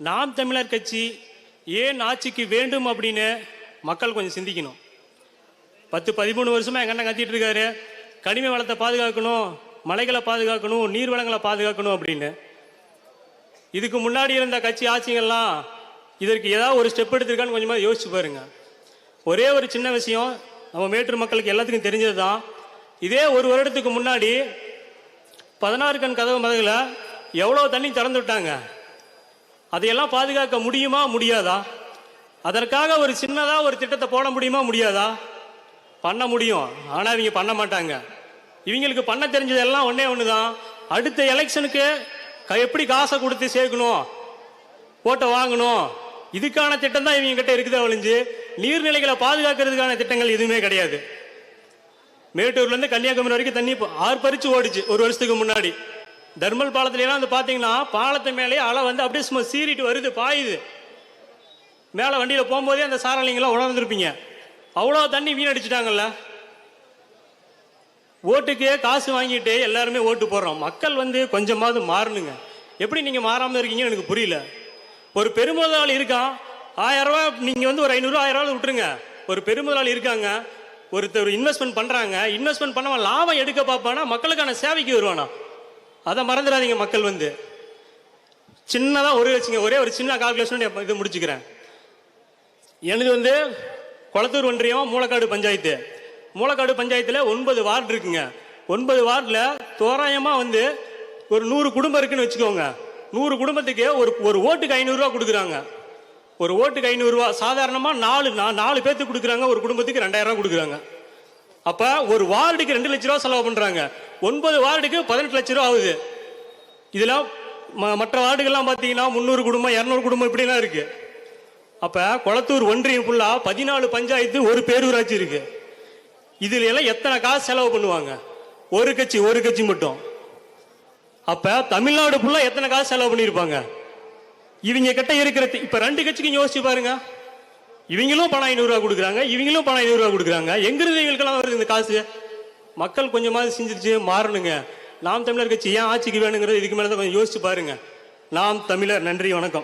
நாம் தமிழர் கட்சி ஏன் ஆட்சிக்கு வேண்டும் அப்படின்னு மக்கள் கொஞ்சம் சிந்திக்கணும். 10-13 வருஷமா எங்க அண்ணன் கத்திட்டு இருக்காரு, கனிம வளத்தை பாதுகாக்கணும், மலைகளை பாதுகாக்கணும், நீர் வளங்களை பாதுகாக்கணும் அப்படின்னு. இதுக்கு முன்னாடி இருந்த கட்சி ஆட்சிகள்லாம் இதற்கு ஏதாவது ஒரு ஸ்டெப் எடுத்திருக்கான்னு கொஞ்சமா யோசிச்சு பாருங்க. ஒரே ஒரு சின்ன விஷயம் நம்ம மேட்டூர் மக்களுக்கு எல்லாத்துக்கும் தெரிஞ்சது தான். இதே ஒரு வருடத்துக்கு முன்னாடி 16 கண் கதவு மதகுல எவ்வளோ தண்ணி திறந்து விட்டாங்க. அதையெல்லாம் பாதுகாக்க முடியுமா முடியாதா? அதற்காக ஒரு சின்னதாக ஒரு திட்டத்தை போட முடியுமா முடியாதா? பண்ண முடியும், ஆனால் இவங்க பண்ண மாட்டாங்க. இவங்களுக்கு பண்ண தெரிஞ்சதெல்லாம் ஒன்றே ஒன்று தான். அடுத்த எலெக்ஷனுக்கு எப்படி காசை கொடுத்து சேர்க்கணும், ஓட்டை வாங்கணும், இதுக்கான திட்டம் தான் இவங்க கிட்ட இருக்குதே ஒழிஞ்சு நீர்நிலைகளை பாதுகாக்கிறதுக்கான திட்டங்கள் எதுவுமே கிடையாது. மேட்டூர்லேருந்து கன்னியாகுமரி வரைக்கும் தண்ணி ஆர்ப்பரிச்சு ஓடிச்சு ஒரு வருஷத்துக்கு முன்னாடி. தர்மல் பாலத்துலாம் வந்து பார்த்தீங்கன்னா பாலத்து மேலேயே அலை வந்து அப்படியே சும்மா சீறிட்டு வருது, பாயுது. மேலே வண்டியில் போகும்போதே அந்த சாரலிங்கெல்லாம் உணர்ந்துருப்பீங்க. அவ்வளோ தண்ணி வீணடிச்சுட்டாங்கல்ல. ஓட்டுக்கு காசு வாங்கிட்டு எல்லாருமே ஓட்டு போடுறோம். மக்கள் வந்து கொஞ்சமாவது மாறணுங்க. எப்படி நீங்கள் மாறாமல் இருக்கீங்கன்னு எனக்கு புரியல. ஒரு பெருமுதலாளி இருக்கான், 1000 ரூபா நீங்கள் வந்து ஒரு 500 1000 ரூபா விட்டுருங்க. ஒரு பெருமுதலாளி இருக்காங்க, ஒருத்தர் இன்வெஸ்ட்மெண்ட் பண்ணுறாங்க. இன்வெஸ்ட்மெண்ட் பண்ணவன் லாபம் எடுக்க பார்ப்பானா, மக்களுக்கான சேவைக்கு வருவானா? அதை மறந்துடாதீங்க. மக்கள் வந்து சின்னதாக ஒரே ஒரு சின்ன கால்குலேஷன் இது முடிச்சுக்கிறேன். எனது வந்து கொளத்தூர் ஒன்றியம் மூலக்காடு பஞ்சாயத்து. மூலக்காடு பஞ்சாயத்தில் 9 வார்டு இருக்குங்க. 9 வார்டில் தோராயமாக வந்து ஒரு 100 குடும்பம் இருக்குன்னு வச்சுக்கோங்க. 100 குடும்பத்துக்கு ஒரு ஓட்டுக்கு 500 ரூபா கொடுக்குறாங்க. ஒரு ஓட்டுக்கு 500 ரூபா. சாதாரணமாக 4 பேர்த்துக்கு கொடுக்குறாங்க, ஒரு குடும்பத்துக்கு 2000 ரூபா கொடுக்குறாங்க. அப்போ ஒரு வார்டுக்கு 2 லட்ச ரூபா செலவு பண்ணுறாங்க. 9 வார்டுக்கு 18 லட்ச ரூபா ஆகுது. இதெல்லாம் மற்ற வார்டுகள்லாம் பார்த்தீங்கன்னா 300 குடும்பம் 200 குடும்பம் இப்படிலாம் இருக்கு. அப்போ கொளத்தூர் ஒன்றியம் ஃபுல்லாக 14 பஞ்சாயத்து, ஒரு பேரூராட்சி இருக்கு. இதுல எல்லாம் எத்தனை காசு செலவு பண்ணுவாங்க? ஒரு கட்சி மட்டும். அப்ப தமிழ்நாடு ஃபுல்லா எத்தனை காசு செலவு பண்ணியிருப்பாங்க? இவங்க கிட்ட இருக்கிற இப்ப 2 கட்சிக்கும் யோசிச்சு பாருங்க. இவங்களும் பணம் 500 ரூபா கொடுக்குறாங்க, இவங்களும் பணம் 500 ரூபா கொடுக்குறாங்க. எங்கிருந்து இவங்களுக்கெல்லாம் வருது இந்த காசு? மக்கள் கொஞ்சமாவது சிந்திச்சு மாறணுங்க. நாம் தமிழர் கட்சி ஏன் ஆட்சிக்கு வேணுங்கிறது இதுக்கு மேலதான் கொஞ்சம் யோசிச்சு பாருங்க. நாம் தமிழர். நன்றி, வணக்கம்.